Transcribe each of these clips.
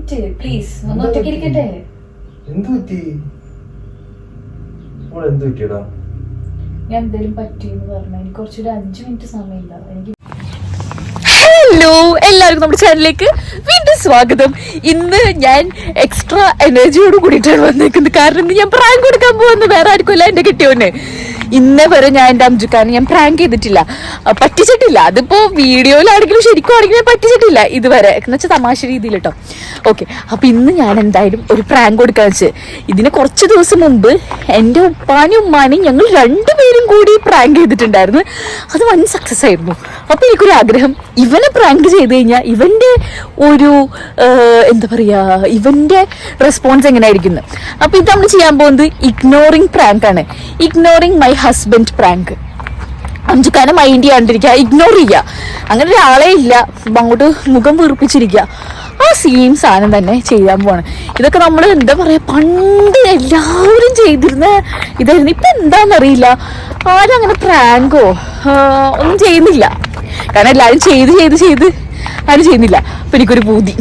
Minute please ഒന്ന് ഒറ്റയ്ക്ക് ഇരിക്കട്ടെ. എന്ത് പറ്റി? എന്ത് പറ്റിയടാ? ഞാൻ എന്തേലും പറ്റിയെന്ന് പറഞ്ഞു. എനിക്ക് കുറച്ചൊരു 5 മിനിറ്റ് സമയമില്ല. എനിക്ക് ഹലോ, എല്ലാവർക്കും നമ്മുടെ ചാനലിലേക്ക് വീണ്ടും സ്വാഗതം. ഇന്ന് ഞാൻ എക്സ്ട്രാ എനർജിയോട് കൂടിയിട്ടാണ് വന്നേക്കുന്നത്. കാരണം ഇന്ന് ഞാൻ പ്രാങ്ക് കൊടുക്കാൻ പോകുന്നത് വേറെ ആർക്കുമല്ല, എന്റെ കെട്ടിയോനെ. ഇന്നേ വരെ ഞാൻ എന്റെ അംജുക്കാനെ ഞാൻ പ്രാങ്ക് ചെയ്തിട്ടില്ല, പറ്റിച്ചിട്ടില്ല. അതിപ്പോ വീഡിയോയിലാണെങ്കിലും ശരിക്കും ആണെങ്കിലും ഞാൻ പറ്റിച്ചിട്ടില്ല ഇതുവരെ, എന്ന് വെച്ചാൽ തമാശ രീതിയിൽ കേട്ടോ. ഓക്കെ, അപ്പൊ ഇന്ന് ഞാൻ എന്തായാലും ഒരു പ്രാങ്ക് കൊടുക്കാന്ന് വെച്ച്. ഇതിന് കുറച്ച് ദിവസം മുമ്പ് എൻ്റെ ഉപ്പാനും ഉമ്മാനും ഞങ്ങൾ രണ്ടുപേരും കൂടി പ്രാങ്ക് ചെയ്തിട്ടുണ്ടായിരുന്നു. അത് വൻ സക്സസ് ആയിരുന്നു. അപ്പൊ എനിക്കൊരു ആഗ്രഹം, ഇവനെ പ്രാങ്ക് ചെയ്ത് കഴിഞ്ഞാൽ ഇവന്റെ ഒരു എന്താ പറയാ, ഇവന്റെ റെസ്പോൺസ് എങ്ങനെയായിരിക്കുന്നു. അപ്പൊ ഇത് നമ്മൾ ചെയ്യാൻ പോകുന്നത് ഇഗ്നോറിങ് പ്രാങ്ക് ആണ്. Ignoring my husband prank. അംജുക്കാനെ മൈൻഡ് ചെയ്യാണ്ടിരിക്കുക, ഇഗ്നോർ ചെയ്യുക. അങ്ങനെ ഒരാളെ ഇല്ല, അങ്ങോട്ട് മുഖം വീർപ്പിച്ചിരിക്കുക. ആ സെയിം സാധനം തന്നെ ചെയ്യാൻ പോവാണ്. ഇതൊക്കെ നമ്മൾ എന്താ പറയാ, പണ്ട് എല്ലാവരും ചെയ്തിരുന്ന ഇതായിരുന്നു. ഇപ്പൊ എന്താണെന്നറിയില്ല, ആരും അങ്ങനെ പ്രാങ്കോ ഒന്നും ചെയ്യുന്നില്ല. കാരണം എല്ലാവരും ചെയ്ത് ആരും ചെയ്യുന്നില്ല. അപ്പൊ എനിക്കൊരു പൂതി,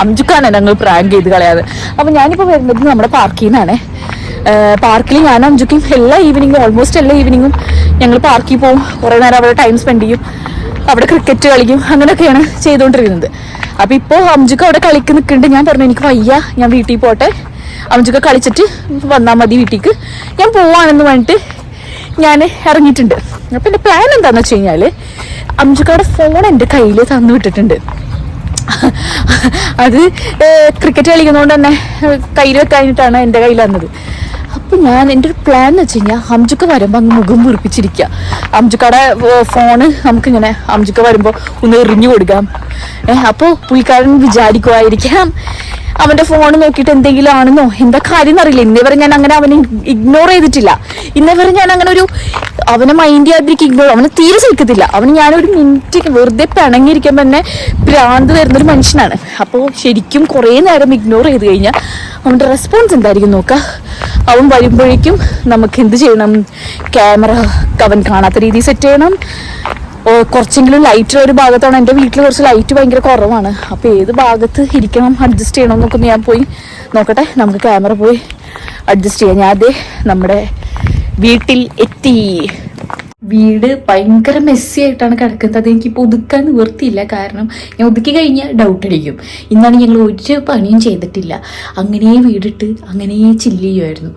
അംജുക്കാനാണ് ഞങ്ങൾ പ്രാങ്ക് ചെയ്ത് കളയാതെ. അപ്പൊ ഞാനിപ്പോ വരുന്നത് നമ്മുടെ പാർക്കിൽ നിന്നാണ്. പാർക്കിൽ ഞാൻ അംജുക്കും ഓൾമോസ്റ്റ് എല്ലാ ഈവനിങ്ങും ഞങ്ങൾ പാർക്കിൽ പോകും. കുറേ നേരം അവിടെ ടൈം സ്പെൻഡ് ചെയ്യും, അവിടെ ക്രിക്കറ്റ് കളിക്കും, അങ്ങനെയൊക്കെയാണ് ചെയ്തുകൊണ്ടിരിക്കുന്നത്. അപ്പൊ ഇപ്പോൾ അംജുക്ക് അവിടെ കളിക്ക് നിൽക്കുന്നുണ്ട്. ഞാൻ പറഞ്ഞു എനിക്ക് വയ്യ, ഞാൻ വീട്ടിൽ പോട്ടെ, അംജുക്ക കളിച്ചിട്ട് വന്നാൽ മതി വീട്ടിലേക്ക്, ഞാൻ പോവാണെന്ന് പറഞ്ഞിട്ട് ഞാൻ ഇറങ്ങിയിട്ടുണ്ട്. അപ്പൊ എൻ്റെ പ്ലാൻ എന്താണെന്ന് വെച്ച് കഴിഞ്ഞാൽ, അംജുക്കയുടെ ഫോൺ എൻ്റെ കയ്യിൽ തന്നു വിട്ടിട്ടുണ്ട്. അത് ക്രിക്കറ്റ് കളിക്കുന്നതുകൊണ്ട് തന്നെ കയ്യിൽ വെക്കാനായിട്ടാണ് എൻ്റെ കയ്യിൽ വന്നത്. അപ്പം എൻ്റെ ഒരു പ്ലാൻ എന്ന് വെച്ച് കഴിഞ്ഞാൽ, അംജുക്ക വരുമ്പോൾ അങ്ങ് മുഖം വീർപ്പിച്ചിരിക്കുക. അംജുക്കയുടെ ഫോണ് നമുക്കിങ്ങനെ അംജുക്ക വരുമ്പോൾ ഒന്ന് എറിഞ്ഞു കൊടുക്കാം. അപ്പോൾ പുള്ളിക്കാരൻ വിചാരിക്കുമായിരിക്കാം അവൻ്റെ ഫോൺ നോക്കിയിട്ട് എന്തെങ്കിലും ആണെന്നോ, എന്താ കാര്യം എന്നറിയില്ല. ഇന്നേവരെ ഞാൻ അങ്ങനെ അവനെ ഇഗ്നോർ ചെയ്തിട്ടില്ല. ഇന്നേവരെ ഞാൻ അങ്ങനെ അവനെ മൈൻഡ് ചെയ്യാതിരിക്കും, അവനെ തീരെ സഹിക്കത്തില്ല. അവന് ഞാനൊരു മിനിറ്റ് വെറുതെ പിണങ്ങിയിരിക്കുമ്പോൾ തന്നെ ഭ്രാന്ത് വരുന്നൊരു മനുഷ്യനാണ്. അപ്പോൾ ശരിക്കും കുറേ നേരം ഇഗ്നോർ ചെയ്ത് കഴിഞ്ഞാൽ അവൻ്റെ റെസ്പോൺസ് എന്തായിരിക്കും നോക്കുക. അവൻ വരുമ്പോഴേക്കും നമുക്ക് എന്ത് ചെയ്യണം, ക്യാമറ അവൻ കാണാത്ത രീതിയിൽ സെറ്റ് ചെയ്യണം. കുറച്ചെങ്കിലും ലൈറ്റ് ഒരു ഭാഗത്താണ്. എൻ്റെ വീട്ടിൽ കുറച്ച് ലൈറ്റ് ഭയങ്കര കുറവാണ്. അപ്പോൾ ഏത് ഭാഗത്ത് ഇരിക്കണം, അഡ്ജസ്റ്റ് ചെയ്യണം എന്നൊക്കെ ഞാൻ പോയി നോക്കട്ടെ. നമുക്ക് ക്യാമറ പോയി അഡ്ജസ്റ്റ് ചെയ്യാം. ഞാൻ അതേ നമ്മുടെ വീട്ടിൽ എത്തി. വീട് ഭയങ്കര മെസ്സി ആയിട്ടാണ് കിടക്കുന്നത്. അത് എനിക്കിപ്പോൾ ഒതുക്കാൻ നിവർത്തിയില്ല. കാരണം ഞാൻ ഒതുക്കി കഴിഞ്ഞാൽ ഡൗട്ട് അടിക്കും. ഇന്നാണ് ഞങ്ങൾ ഒരു പണിയും ചെയ്തിട്ടില്ല, അങ്ങനെ വീടിട്ട് അങ്ങനെ ചില്ല് ചെയ്യുമായിരുന്നു.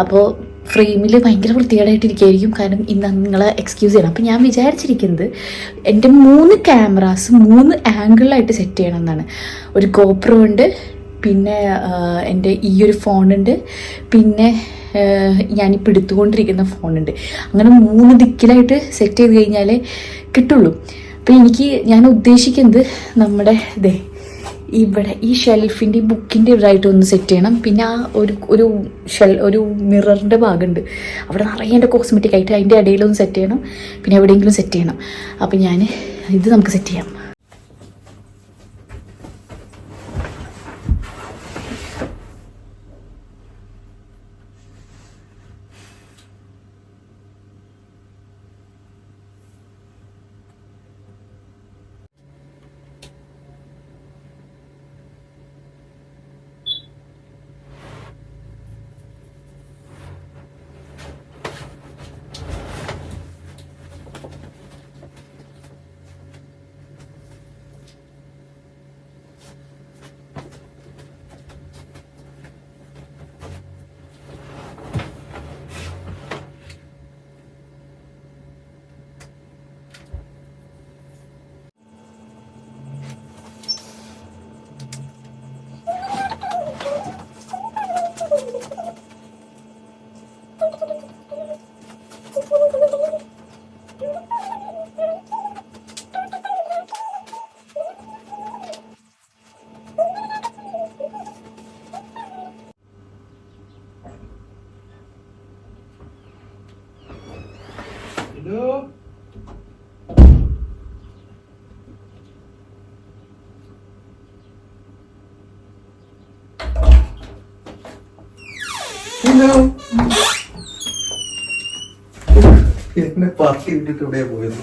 അപ്പോൾ ഫ്രെയിമിൽ ഭയങ്കര വൃത്തികേടായിട്ടിരിക്കുകയായിരിക്കും. കാരണം ഇന്ന് നിങ്ങളെ എക്സ്ക്യൂസ് ചെയ്യണം. അപ്പം ഞാൻ വിചാരിച്ചിരിക്കുന്നത് എൻ്റെ 3 ക്യാമറാസ് 3 ആംഗിളിലായിട്ട് സെറ്റ് ചെയ്യണം എന്നാണ്. ഒരു ഗോപ്രോ ഉണ്ട്, പിന്നെ എൻ്റെ ഈ ഒരു ഫോണുണ്ട്, പിന്നെ ഞാനിപ്പോൾ എടുത്തുകൊണ്ടിരിക്കുന്ന ഫോണുണ്ട്. അങ്ങനെ 3 ദിക്കിലായിട്ട് സെറ്റ് ചെയ്ത് കഴിഞ്ഞാലേ കിട്ടുള്ളൂ. അപ്പം ഞാൻ ഉദ്ദേശിക്കുന്നത് നമ്മുടെ ഇവിടെ ഈ ഷെൽഫിൻ്റെ ബുക്കിൻ്റെ ഇതായിട്ട് ഒന്ന് സെറ്റ് ചെയ്യണം. പിന്നെ ആ ഒരു മിററിൻ്റെ ഭാഗമുണ്ട്, അവിടെ നിറയെ എൻ്റെ കോസ്മെറ്റിക് ആയിട്ട് അതിൻ്റെ ഇടയിലൊന്ന് സെറ്റ് ചെയ്യണം. പിന്നെ എവിടെയെങ്കിലും സെറ്റ് ചെയ്യണം. അപ്പം ഇത് നമുക്ക് സെറ്റ് ചെയ്യാം. എന്നെ പാർട്ടി വിട്ടിട്ട് എവിടെയാ പോയത്?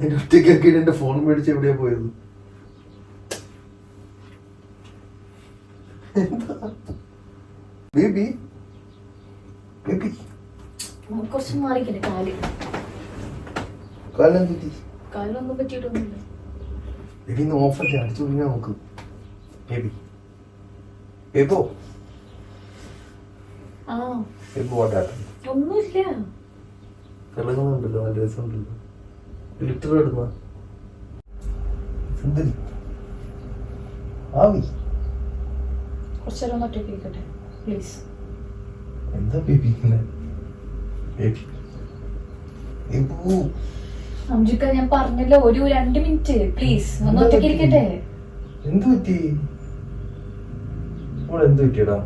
എന്റെ ഒറ്റയ്ക്കാക്കിയിട്ട് എന്റെ ഫോൺ മേടിച്ച് എവിടെയാ പോയത്? ബേബി ബേബി കുറച്ച് മാറിക്കല്ലേ കാല്. കാലം തെറ്റി. കാലൊന്നും പറ്റിയിട്ടൊന്നുമില്ല. ബേബി ഇന്ന് ഓഫല്ലേ, അടിച്ചു കഴിഞ്ഞാൽ നോക്ക്. ബേബി ബേബോ ആ ബേബോ വാട്ടാ ഒന്നുമില്ല. തിളങ്ങുന്നുണ്ടല്ലോ, നല്ല രസമുണ്ടല്ലോ. ലിറ്റർ എടുക്കുന്ന സുന്ദരി ആവി. കുറച്ചേരം ഒറ്റയ്ക്ക് ഇരിക്കട്ടെ പ്ലീസ്. എന്താ ബേബി ഇങ്ങനെ? ബേബി ബേബോ അംജുക്ക ഞാൻ പറഞ്ഞല്ലോ ഒരു 2 മിനിറ്റ് പ്ലീസ് ഒന്ന് ഒറ്റയ്ക്ക് ഇരിക്കട്ടെ. എന്ത് പറ്റി? എന്ത് പറ്റിയടാ?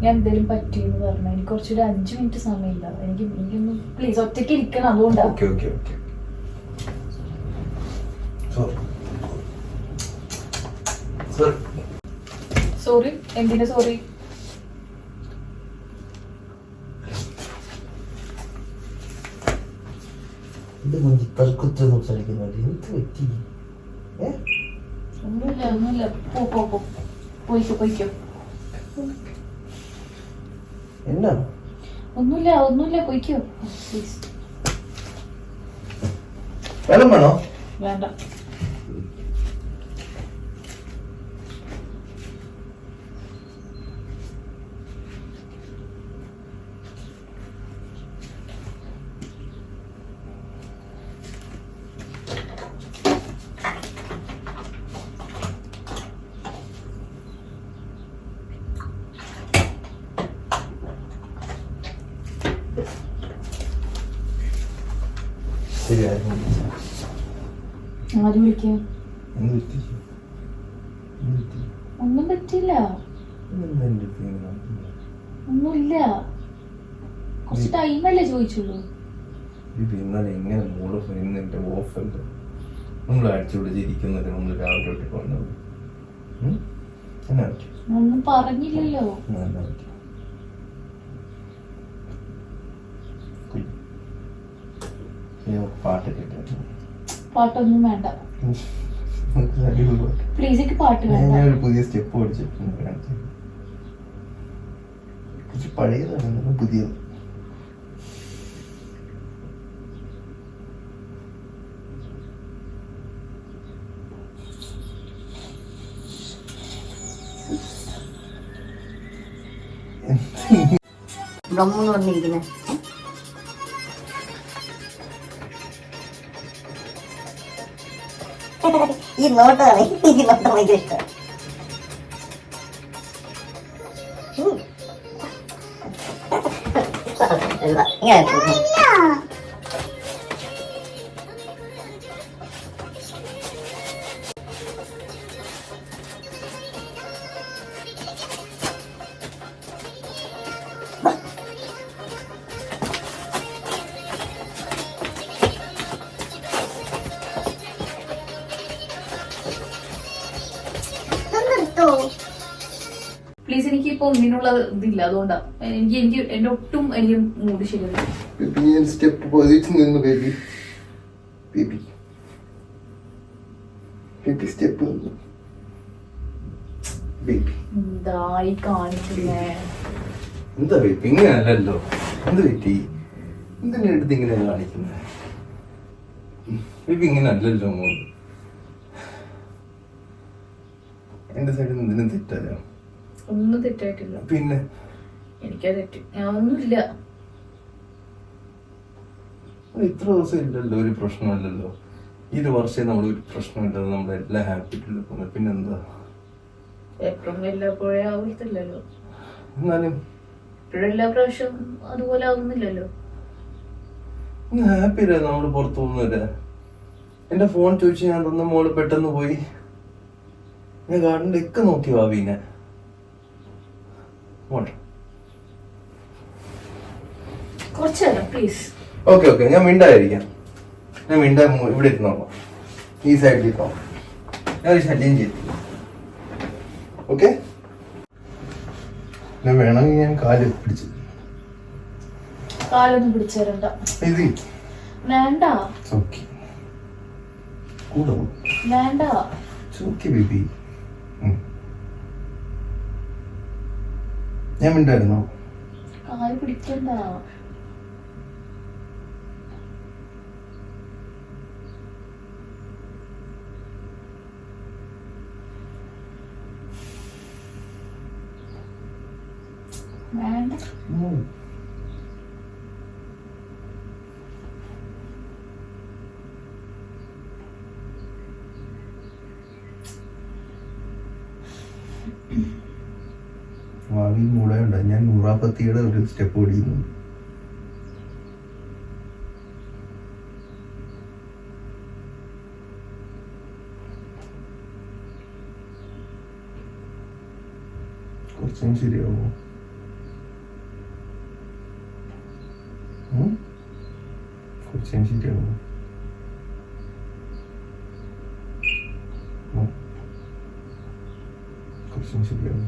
ഞാൻ എന്തേലും പറ്റിയെന്ന് പറഞ്ഞു. എനിക്ക് കുറച്ചൊരു 5 മിനിറ്റ് സമയമില്ല. എനിക്കൊന്ന് പ്ലീസ് ഒറ്റയ്ക്ക് ഇരിക്കണം. അതുകൊണ്ടാ. Okay okay okay. സോറി. എന്തിനാ സോറി? ഒന്നുമില്ല ഒന്നുമില്ല. പോയിക്കോ. എന്നാ ഒന്നുമില്ല പോയിക്കോ പ്ലീസ്. വെള്ളം വേണോ? വേണ്ട. ആര് വിളിക്കാം? ഒന്നും പറ്റില്ല. ഒന്നുമില്ല. കുറച്ച് ടൈമല്ലേ ചോദിച്ചുള്ളൂ. ഇന്നലെ എങ്ങനെ മൂഡ് എന്റെ ഓഫുണ്ട്. നമ്മൾ അടിച്ചുപിടിച്ചിരിക്കുന്നത് നമ്മൾ രാവിലെ തൊട്ട് പോകുന്നത്. എന്നാ പറ്റി? ഒന്നും പറഞ്ഞില്ലല്ലോ. പാട്ട് കേട്ടു. പാട്ടൊന്നും വേണ്ട പ്ലീസ്. എനിക്ക് പാട്ട് വേണ്ട. ഒരു പുതിയ സ്റ്റെപ്പ് പഠിച്ചിട്ടുണ്ട്. കുറച്ച് പഴയതാണ്, പുതിയത്. ബ്രഹ്മെന്ന് പറഞ്ഞിരിക്കുന്നത് ഈ നോട്ടാണ്. എനിക്ക് നോട്ടം ഭയങ്കര ഇഷ്ടമാണ്. പ്ലീസ്. എനിക്ക് ഇപ്പൊ ഒന്നിനുള്ള ഇതില്ല. അതുകൊണ്ടാ എനിക്ക് എന്റെ ഒട്ടും എനിക്ക് മൂഡ് ശരിയല്ല. സ്റ്റെപ്പ് പൊസിഷൻ നിന്ന് ബേബി ബേബി ബേബി സ്റ്റെപ്പ് നിന്ന് ബേബി. എന്തായി കാണിക്കുന്നേ? എന്താ ബേബി ഇങ്ങനെ അല്ലല്ലോ. എന്ത് പറ്റി? എന്തിനാ എടുത്ത് ഇങ്ങനെ കാണിക്കുന്നത്? ബേബി ഇങ്ങനെ അല്ലല്ലോ മോള്. എന്റെ സൈഡിൽ നിന്ന് എന്തിനും തെറ്റല്ലോ. ഒന്നും തെറ്റായിട്ടില്ല. പിന്നെ എനിക്കാ തെറ്റ്. ഞാൻ ഒന്നുമില്ല. ഇത്ര ദിവസം ഇല്ലല്ലോ, ഒരു പ്രശ്നമില്ലല്ലോ. ഈ ഒരു വർഷം നമ്മൾ ഒരു പ്രശ്നമില്ലല്ലോ, നമ്മളെല്ലാം ഹാപ്പിയിട്ടല്ലോ പോകുന്നത്. പിന്നെന്താ? എപ്പോഴും എല്ലാപ്പോഴേ ആവത്തില്ലല്ലോ. എന്നാലും എല്ലാ പ്രാവശ്യം അതുപോലെ ആവുന്നില്ലല്ലോ. ഹാപ്പി അല്ലേ നമ്മള് പുറത്തു പോകുന്നവരെ. എന്റെ ഫോൺ ചോദിച്ചു ഞാൻ തന്ന മോള് പെട്ടെന്ന് പോയി. ഞാൻ ഗാർഡന്റെ ഒക്കെ നോക്കി ഭാവീനെ. കുറച്ചു നേരം പ്ലീസ്. ഓക്കെ ഓക്കെ, ഞാൻ മിണ്ടായിരിക്കാം. ഞാൻ മിണ്ടാ ഇവിടെ ഇരുന്നോളാം. ഈ സൈഡിൽ ഇരുന്നോളാം. ഞാൻ ഒരു ശല്യം ചെയ്തു. ഓക്കെ, ഞാൻ വേണമെങ്കിൽ ഞാൻ കാല് പിടിച്ചു. കാലൊന്നും പിടിച്ചേരണ്ട. ഇത് വേണ്ട. ഓക്കെ കൂടെ വേണ്ട. Okay baby. ഞാൻ മിണ്ടായിരുന്നോ? കാല് പിടിക്കണ്ട. വേണ്ട. ഭാവി മൂടയുണ്ട്. ഞാൻ നൂറാപ്പത്തിയുടെ ഒരു സ്റ്റെപ്പ് ഓടിക്കുന്നുണ്ട്. കുറച്ചും ശരിയാവോ? കുറച്ചും ശരിയാവോ? കുറച്ചും ശരിയാവോ?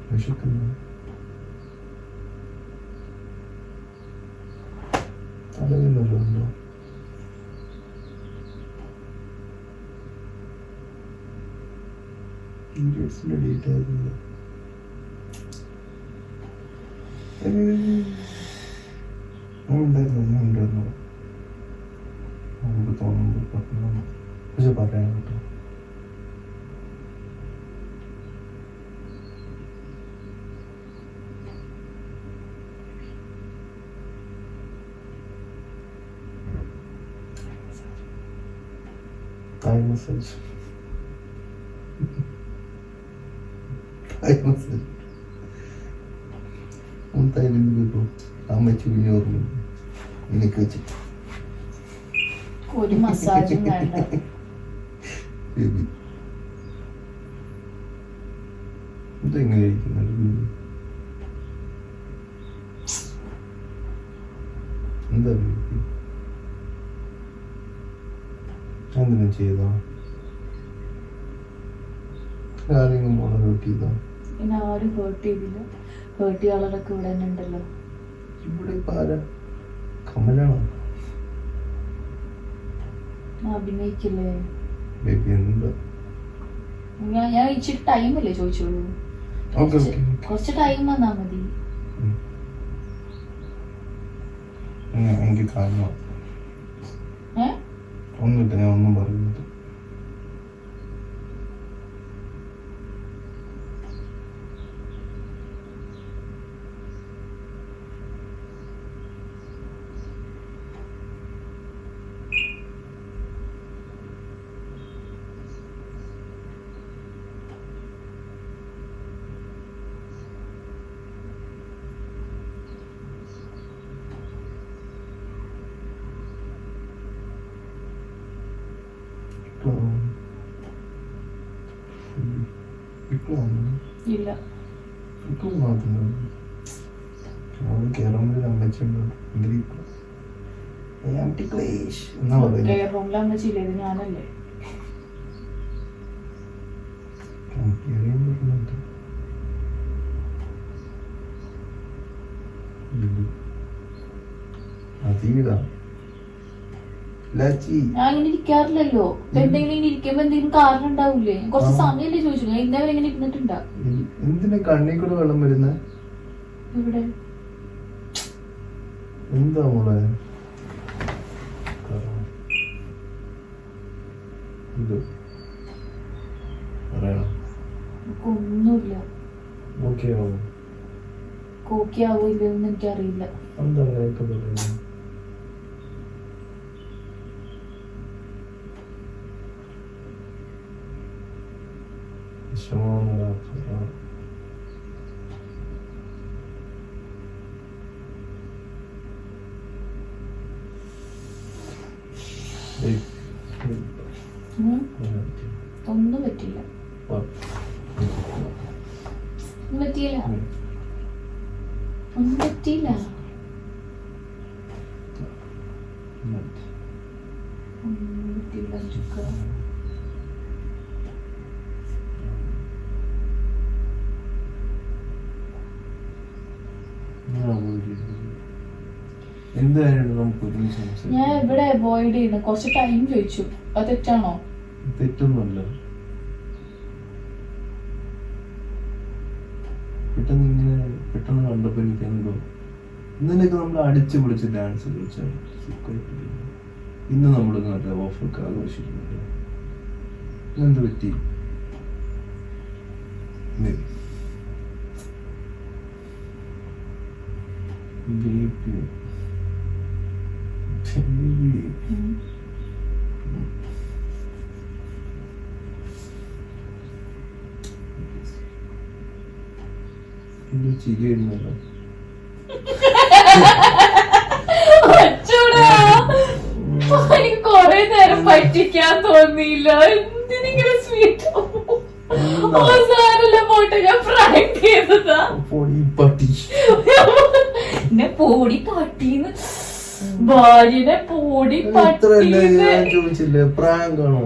വിശക്കുന്നു. തലവേദനയുണ്ടോ? പീരിയഡ്സിന്റെ ഡേറ്റ് ആയിരുന്നു. ഞാൻ ഉണ്ടായിരുന്നു. നമുക്ക് തോന്നുന്നു പക്ഷെ പറയാൻ കേട്ടോ. Thai massage. Thai massage. Thai window. അമ്മച്ചി പിന്നെ ഓർമ്മ എനിക്ക് വെച്ചിട്ട് ഒരു മസാജും വേണ്ട. ഇതെങ്ങനെ ഇരിക്കുന്നത്? എന്താ എന്തിനും ചെയ്തോ? ആരെങ്കിലും മോളെ ഹേർട്ട് ചെയ്തോ? പിന്നെ ആരും ഹേർട്ട് ചെയ്തില്ല. ഹേർട്ട് ചെയ്യാളൊക്കെ ഇവിടെ തന്നെ ഉണ്ടല്ലോ. ഇവിടെ ഇപ്പൊ ആരാ? കമലാണോ? അഭിനയിക്കില്ലേ? ബേബി എന്താ? ഞാൻ ഇച്ചിരി ടൈമല്ലേ ചോദിച്ചോളൂ. കുറച്ച് ടൈം വന്നാ മതി. എനിക്ക് കാണണം. ഒന്നുമില്ല, ഞാൻ ഒന്നും പറയുന്നത്. ഇല്ല. റൂമിലമ്മച്ചില്ലേ? ഇത് ഞാനല്ലേ? അതീതാ ഞാൻ ഇങ്ങനെ ഇരിക്കാറില്ലല്ലോ. എന്തെങ്കിലും ഇങ്ങനെ ഇരിക്കുമ്പോ എന്തെങ്കിലും കാരണം ഉണ്ടാവൂലേ? കുറച്ച് സമയമല്ലേ ചോദിച്ചു. ഞാൻ ഇന്നവരെ ഇങ്ങനെ ഇരുന്നിട്ടുണ്ടാ? എന്തിനാ കണ്ണീ കൂടെ വെള്ളം വരുന്ന? ഇവിടെ എന്താ മോളെ ഇത് പറയണം? ഒന്നുമില്ല. ഓക്കെ ആവോ? കോക്കി ആവോ ഇല്ലെന്ന് എനിക്കറിയില്ല. എന്താ അങ്ങനെയൊക്കെ പറയുന്നത്? ഒന്നും പറ്റില്ല. പറ്റിയില്ല. ഒന്നും പറ്റിയില്ല. എന്തായാലും നമുക്ക് ഒരുമിച്ച് സംസാരിക്കാം. ഞാൻ ഇവിടെ അവോയ്ഡ് ചെയ്യുന്നു. കുറച്ച് ടൈം ചോദിച്ചു. അത് തെറ്റാണോ? തെറ്റൊന്നുമല്ല. പെട്ടെന്ന് കണ്ടപ്പോ എനിക്ക് എന്തോ ഇന്നലെയൊക്കെ നമ്മൾ അടിച്ചു പൊളിച്ച് ഡാൻസ് കളിച്ചാൽ ഇന്ന് നമ്മൾ നല്ല ഓഫറൊക്കെ ആഘോഷിക്കുന്നുണ്ട്. എന്ത് പറ്റി? ചിരി വരുന്നല്ലോ. എനിക്ക് കൊറേ നേരം പറ്റിക്കാൻ തോന്നിയില്ല. എന്തിനിങ്ങനെ സ്വീറ്റ് പോട്ടെ, ഞാൻ പ്രാങ്ക് ചെയ്തതാ. എന്നെ പോടി പട്ടീന്ന്, ഭാര്യനെ പോടി പട്ടീന്ന്. ചോദിച്ചില്ലേ പ്രാങ്കാണോ?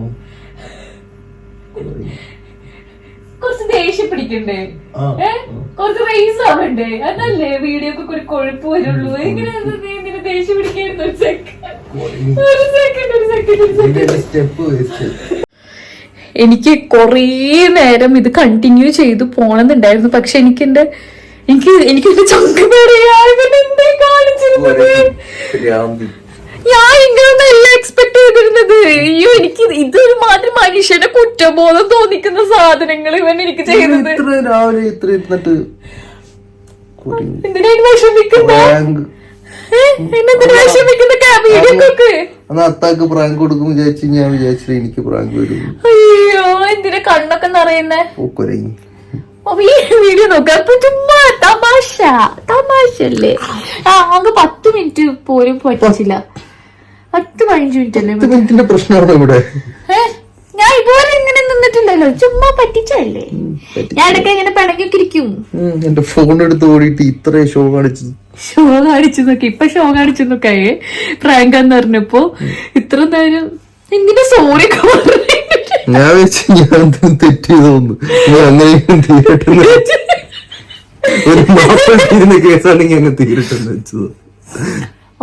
കുറച്ച് ദേഷ്യം പിടിക്കണ്ടേ, കുറച്ച് റേസ് ആവണ്ടേ, അതല്ലേ വീഡിയോ ഒക്കെ ഒരു കൊഴുപ്പ് വരുള്ളൂ. എങ്ങനെ ദേഷ്യം പിടിക്കായിരുന്നു? ഒരു സെക്കൻഡ്. എനിക്ക് കൊറേ നേരം ഇത് കണ്ടിന്യൂ ചെയ്ത് പോണെന്നുണ്ടായിരുന്നു. പക്ഷെ എനിക്ക് എന്റെ ചങ്ക് എന്തേ കാണിച്ചിരുന്നത്? ഞാൻ ഇങ്ങനൊന്നല്ല എക്സ്പെക്ട് ചെയ്തിരുന്നത്. അയ്യോ, എനിക്ക് ഇതൊരു മാതിരി മനുഷ്യനെ കുറ്റബോധം തോന്നിക്കുന്ന സാധനങ്ങൾ ഇവൻ എനിക്ക് ചെയ്യുന്നത്. എന്തിനാ വിഷമിക്കുന്നത്? അത്താക്ക് പ്രാങ്ക് കൊടുക്കും വിചാരിച്ചു. ഞാൻ വിചാരിച്ചില്ല എനിക്ക് പ്രാങ്ക് വരും. അയ്യോ, എന്തിനാ കണ്ണൊക്കെ നിറയുന്നേ? വീഡിയോ നോക്കാം. ചുമ്മാ തമാശല്ലേ. നമുക്ക് 10 മിനിറ്റ് പോലും പറ്റിച്ചില്ല. 10-15 മിനിറ്റ് അല്ലേ? 10 മിനിറ്റിന്റെ പ്രശ്നമാണോ ഇവിടെ? ഞാൻ ഇതുപോലെ ഇങ്ങനെ നിന്നിട്ടില്ലല്ലോ, ചുമ്മാ പറ്റിച്ചല്ലേ. ഞാൻ ഇടയ്ക്ക് ഇങ്ങനെ പിണക്കൊക്കെ ഇരിക്കും. എന്റെ ഫോൺ എടുത്ത് ഓടിയിട്ട് ഇത്ര ഷോ കാണിച്ചു നോക്കി. ഇപ്പൊ ഷോ കാണിച്ചു നോക്കായേ പ്രാങ്കാന്ന് പറഞ്ഞപ്പോ ഇത്ര നേരം എന്തിനാ സോറി ഞാൻ വെച്ച് ഞാൻ തെറ്റ് ചെയ്തോന്നു. അങ്ങനെ തീരട്ടെന്ന് ഒരു മാസം കേസാണെങ്കിൽ അങ്ങനെ തീരട്ടെന്ന് വെച്ചത്.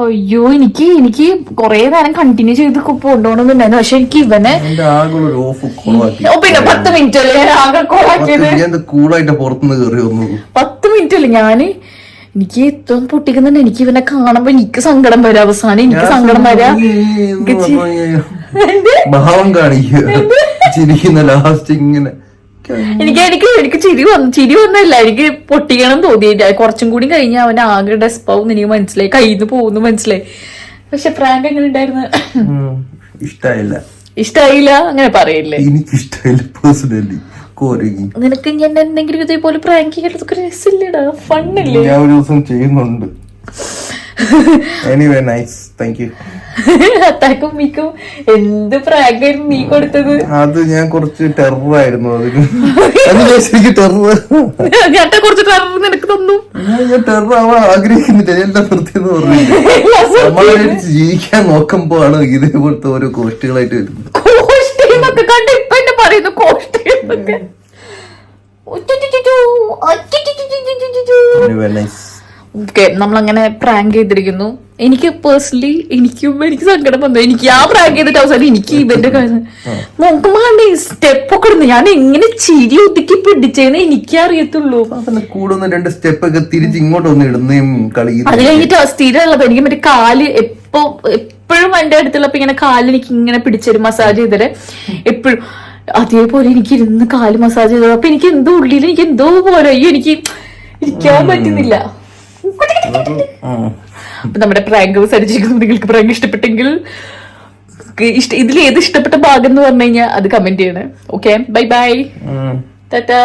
അയ്യോ, എനിക്ക് കൊറേ നേരം കണ്ടിന്യൂ ചെയ്ത് കൊണ്ടുപോകണമെന്നുണ്ടായിരുന്നു. പക്ഷെ എനിക്ക് ഇവനെ പിന്നെ 10 മിനിറ്റ് അല്ലേ ആകെ കോളാക്കിയത്. കൂളായിട്ട് പുറത്തുനിന്ന് കയറി വന്നു. 10 മിനിറ്റ് അല്ലേ. എനിക്ക് ഏറ്റവും പൊട്ടിക്കുന്നുണ്ട്. എനിക്ക് ഇവനെ കാണുമ്പോ എനിക്ക് സങ്കടം വരാം. അവസാനം എനിക്ക് സങ്കടം വരാം. ഭാവം കാണിക്കുക ചിരിക്കുന്ന ലാസ്റ്റ് ഇങ്ങനെ. എനിക്ക് ചിരി വന്നില്ല. എനിക്ക് പൊട്ടിക്കണം തോന്നിയില്ല. കുറച്ചും കൂടി കഴിഞ്ഞ അവന്റെ ആകെ ഡെസ്പാവും എനിക്ക് മനസ്സിലായി. കയ്യിൽ നിന്ന് പോകുന്നു മനസ്സിലായി. പക്ഷെ പ്രാങ്ക് എങ്ങനെ ഉണ്ടായിരുന്നു? ഇഷ്ടായില്ല അങ്ങനെ പറയില്ലേ? എനിക്ക് ഇഷ്ടമായില്ല പേഴ്സണലി. നിനക്ക് ഞാൻ എന്തെങ്കിലും ഇതേപോലെ പ്രാങ്ക് ചെയ്യലൊക്കെ രസമില്ലടാ, ഫണ്ണല്ലേ? ഞാൻ ഒരു ദിവസം ചെയ്യുന്നുണ്ട്. Anyway nice, thank you. അത്താക്കും മിക്കും എന്ത് പ്രാങ്കായിരുന്നു നീ കൊടുത്തത്? അത് ഞാൻ കുറച്ച് ടെററായിരുന്നു. അതിന് ഞാൻ കുറച്ച് ടെറർ നിനക്ക് തന്നു. ഞാൻ ടെറർ ആവാൻ ആഗ്രഹിക്കുന്നില്ല. എല്ലാം നിർത്തിയെന്ന് പറഞ്ഞു. സമാധാനിച്ച് ജീവിക്കാൻ നോക്കുമ്പോ ആണ് ഇതേപോലത്തെ ഓരോ കോഷ്ടികളായിട്ട് വരുന്നത്. കോഷ്ടിന്നൊക്കെ കണ്ട് ഇപ്പൊ എന്നെ പറയുന്നു കോഷ്ടിന്നൊക്കെ. ഓക്കെ, നമ്മളങ്ങനെ പ്രാങ്ക് ചെയ്തിരിക്കുന്നു. എനിക്ക് പേഴ്സണലി എനിക്ക് സങ്കടം വന്നു. എനിക്ക് ആ പ്രാങ്ക് ചെയ്തിട്ട് അവസാനം എനിക്ക് ഇവന്റെ നോക്കുമ്പോണ്ടേ സ്റ്റെപ്പ് ഒക്കെ ഇടുന്നു. ഞാൻ എങ്ങനെ ചിരി ഒതുക്കി പിടിച്ചേന്ന് എനിക്കേ അറിയത്തുള്ളൂ. കൂടുന്ന 2 സ്റ്റെപ്പ് ഒക്കെ തിരിച്ച് ഇങ്ങോട്ട് ഒന്ന് ഇടുന്നേം കളി. അത് കഴിഞ്ഞിട്ട് സ്ഥിരമുള്ളത് എനിക്ക് മറ്റേ കാല് എപ്പോഴും എന്റെ അടുത്തുള്ളപ്പോ ഇങ്ങനെ കാല് എനിക്ക് ഇങ്ങനെ പിടിച്ചൊരു മസാജ് ചെയ്തത് എപ്പോഴും അതേപോലെ എനിക്ക് ഇരുന്ന് കാല് മസാജ് ചെയ്തത്. അപ്പൊ എനിക്ക് എന്തോ ഉള്ളിൽ എനിക്ക് എന്തോ പോലെ എനിക്ക് ഇരിക്കാൻ പറ്റുന്നില്ല. അപ്പൊ നമ്മുടെ പ്രാങ്ക് അടിച്ചിരിക്കുന്നു. നിങ്ങൾക്ക് പ്രാങ്ക് ഇഷ്ടപ്പെട്ടെങ്കിൽ ഇതിൽ ഏത് ഇഷ്ടപ്പെട്ട ഭാഗം എന്ന് പറഞ്ഞു കഴിഞ്ഞാൽ അത് കമന്റ് ചെയ്യണേ. Okay, bye bye, Tata.